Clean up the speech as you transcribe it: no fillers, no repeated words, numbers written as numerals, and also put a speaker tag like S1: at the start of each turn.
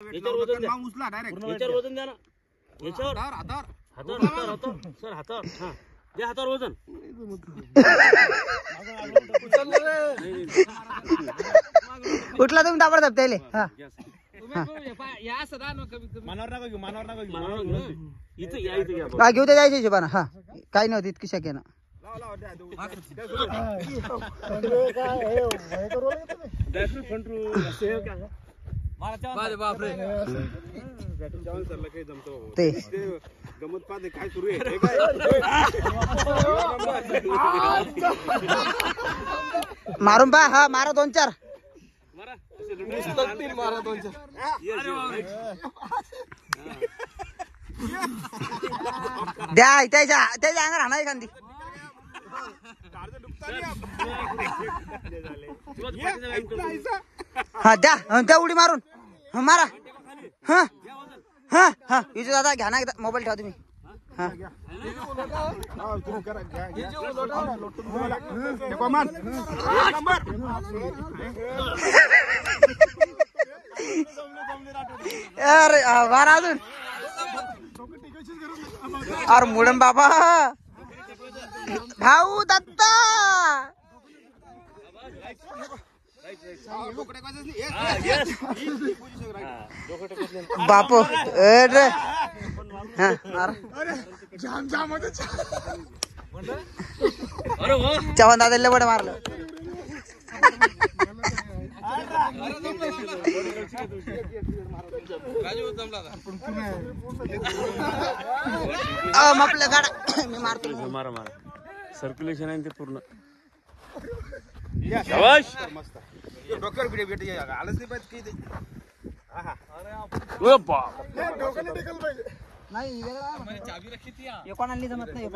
S1: याच्यावर वजन द्या.
S2: उचला डायरेक्ट
S1: याच्यावर वजन द्या ना. याच्यावर
S2: हातावर
S1: हातावर सर हातावर. हा द्या हातावर वजन.
S3: उठला तुम्ही दाबड दाबतायले. हा
S1: मानावर घेऊ. इथं या इथं घ्या.
S3: हा घेऊ दे जायचं हिशोबानं. हा काही नव्हती इतकी शक्य ते
S2: गमत पाहते काय सुरू आहे
S3: मारून पा. हा मारा 2-4
S2: मारा 2-4
S3: द्या. त्याच्या अंगावर हाणा एखादी. हा द्या. त्या उडी मारून मारा. हा हा हा विजू दादा घ्या ना एकदा मोबाईल ठेवा तुम्ही. हा अरे मारा अजून. अरे मुडम बाबा भाऊ दत्ता बापू. चव्हाण दादा लवड मारलं. आपल्या गाडा मी मारतो.
S1: मारा सर्क्युलेशन आहे ते पूर्ण.
S2: डॉक्टर भेट आलंच नाही पाहिजे
S3: नाही कोणाला जमत नाही.